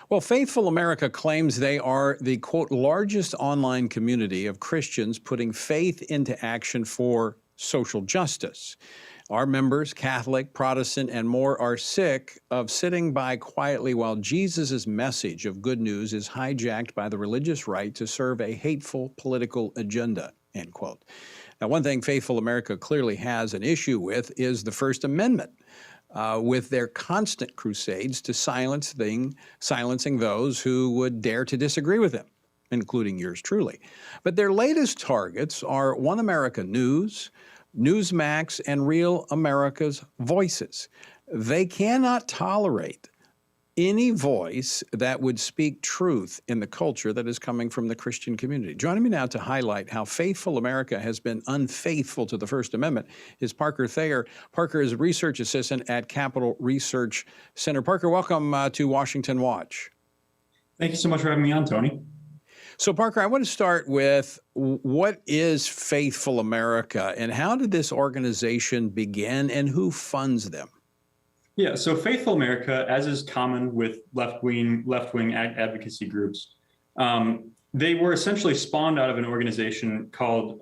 Well, Faithful America claims they are the, quote, largest online community of Christians putting faith into action for social justice. Our members, Catholic, Protestant, and more, are sick of sitting by quietly while Jesus' message of good news is hijacked by the religious right to serve a hateful political agenda, end quote. Now, one thing Faithful America clearly has an issue with is the First Amendment. With their constant crusades to silencing those who would dare to disagree with them, including yours truly. But their latest targets are One America News, Newsmax, and Real America's Voices. They cannot tolerate any voice that would speak truth in the culture that is coming from the Christian community. Joining me now to highlight how Faithful America has been unfaithful to the First Amendment is Parker Thayer. Parker is a research assistant at Capital Research Center. Parker, welcome to Washington Watch. Thank you so much for having me on, Tony. So, Parker, I want to start with what is Faithful America and how did this organization begin and who funds them? Yeah, so Faithful America, as is common with left-wing advocacy groups, they were essentially spawned out of an organization called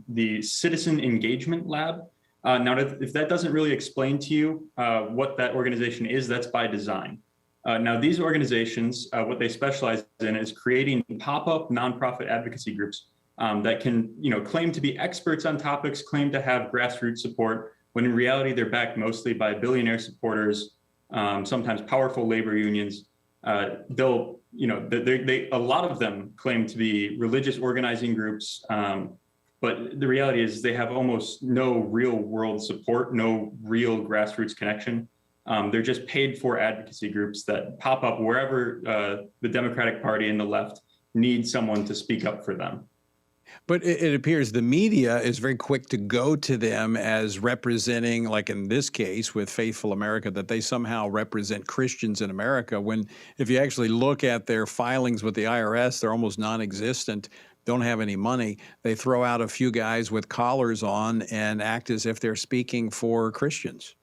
the Citizen Engagement Lab. Now, if that doesn't really explain to you what that organization is, that's by design. Now, these organizations, what they specialize in is creating pop-up nonprofit advocacy groups that can, claim to be experts on topics, claim to have grassroots support, when in reality they're backed mostly by billionaire supporters, sometimes powerful labor unions. A lot of them claim to be religious organizing groups, but the reality is they have almost no real world support, no real grassroots connection. They're just paid for advocacy groups that pop up wherever the Democratic Party and the left need someone to speak up for them. But it appears the media is very quick to go to them as representing, like in this case with Faithful America, that they somehow represent Christians in America, when if you actually look at their filings with the IRS, they're almost non-existent, don't have any money. They throw out a few guys with collars on and act as if they're speaking for Christians.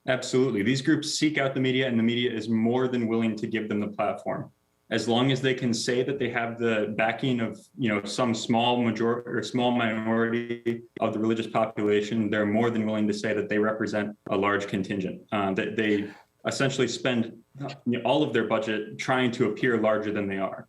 Absolutely. These groups seek out the media, and the media is more than willing to give them the platform. As long as they can say that they have the backing of, some small majority or small minority of the religious population, they're more than willing to say that they represent a large contingent. That they essentially spend all of their budget trying to appear larger than they are.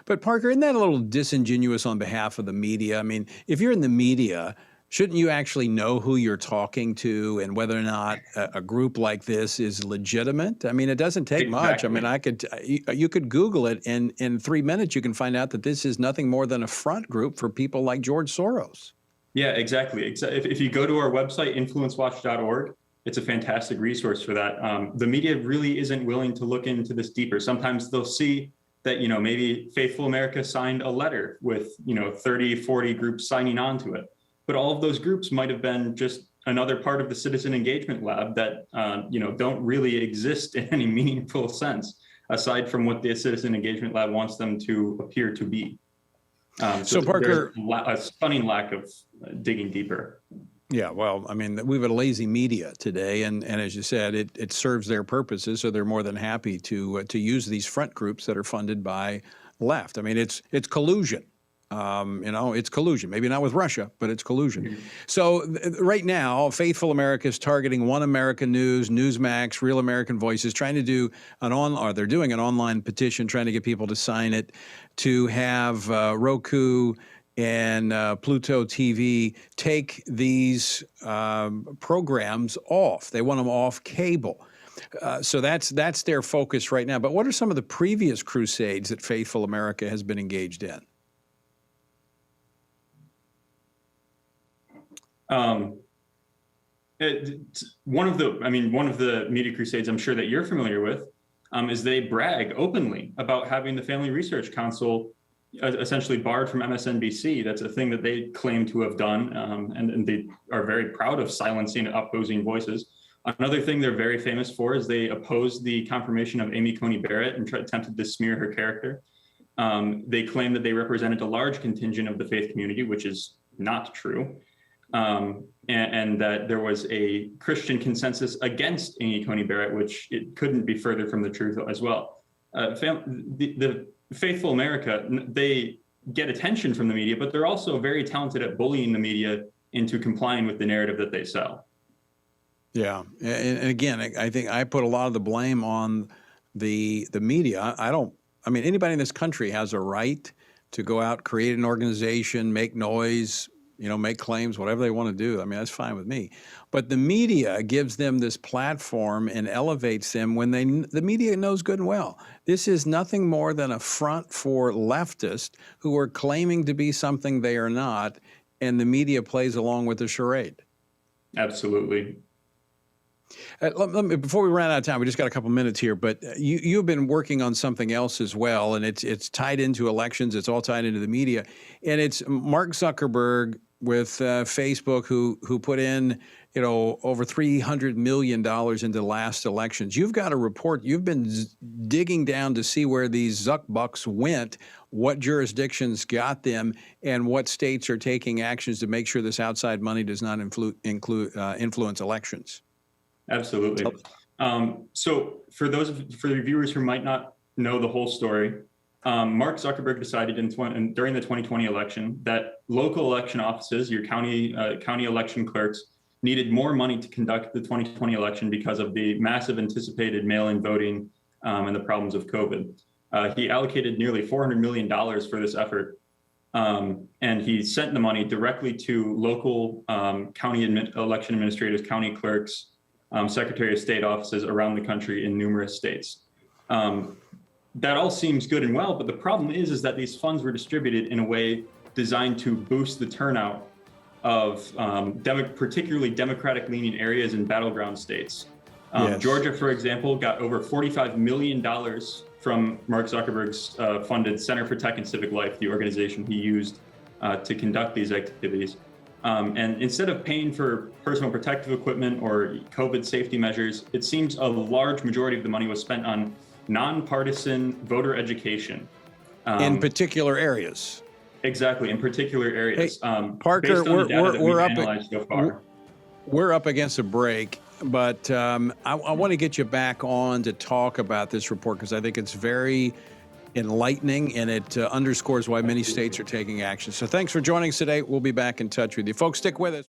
But Parker, isn't that a little disingenuous on behalf of the media? I mean, if you're in the media, shouldn't you actually know who you're talking to and whether or not a group like this is legitimate? I mean, it doesn't take much. I mean, you could Google it, and in 3 minutes you can find out that this is nothing more than a front group for people like George Soros. Yeah, exactly. If you go to our website, influencewatch.org, it's a fantastic resource for that. The media really isn't willing to look into this deeper. Sometimes they'll see that, maybe Faithful America signed a letter with, 30, 40 groups signing on to it. But all of those groups might have been just another part of the Citizen Engagement Lab that, don't really exist in any meaningful sense, aside from what the Citizen Engagement Lab wants them to appear to be. So Parker, a stunning lack of digging deeper. Yeah, well, I mean, we've got a lazy media today, and as you said, it serves their purposes, so they're more than happy to use these front groups that are funded by left. I mean, it's collusion. It's collusion, maybe not with Russia, but it's collusion. Mm-hmm. So right now, Faithful America is targeting One America News, Newsmax, Real American Voices, trying to do they're doing an online petition, trying to get people to sign it, to have Roku and Pluto TV take these programs off. They want them off cable. So that's their focus right now. But what are some of the previous crusades that Faithful America has been engaged in? One of the media crusades I'm sure that you're familiar with is they brag openly about having the Family Research Council essentially barred from MSNBC. That's a thing that they claim to have done, and they are very proud of silencing opposing voices. Another thing they're very famous for is they opposed the confirmation of Amy Coney Barrett and attempted to smear her character. They claim that they represented a large contingent of the faith community, which is not true. And that there was a Christian consensus against Amy Coney Barrett, which it couldn't be further from the truth as well. the faithful America, they get attention from the media, but they're also very talented at bullying the media into complying with the narrative that they sell. Yeah, and again, I think I put a lot of the blame on the media. I mean, anybody in this country has a right to go out, create an organization, make noise, make claims, whatever they want to do. I mean, that's fine with me. But the media gives them this platform and elevates them when the media knows good and well. This is nothing more than a front for leftists who are claiming to be something they are not, and the media plays along with the charade. Absolutely. Let me, before we run out of time, we just got a couple minutes here, but you've been working on something else as well, and it's tied into elections. It's all tied into the media, and it's Mark Zuckerberg with Facebook, who put in over $300 million into the last elections. You've got a report. You've been digging down to see where these Zuck Bucks went, what jurisdictions got them, and what states are taking actions to make sure this outside money does not influence elections. Absolutely. So for the viewers who might not know the whole story, Mark Zuckerberg decided during the 2020 election that local election offices, your county election clerks, needed more money to conduct the 2020 election because of the massive anticipated mail-in voting and the problems of COVID. He allocated nearly $400 million for this effort, and he sent the money directly to local county election administrators, county clerks, Secretary of State offices around the country in numerous states. That all seems good and well, but the problem is that these funds were distributed in a way designed to boost the turnout of particularly Democratic-leaning areas in battleground states. Yes. Georgia, for example, got over $45 million from Mark Zuckerberg's funded Center for Tech and Civic Life, the organization he used to conduct these activities. And instead of paying for personal protective equipment or COVID safety measures, it seems a large majority of the money was spent on nonpartisan voter education. In particular areas. Exactly, in particular areas. Hey, Parker, we're up against a break, but I want to get you back on to talk about this report because I think it's very enlightening, and it underscores why many states are taking action. So thanks for joining us today. We'll be back in touch with you. Folks, stick with us.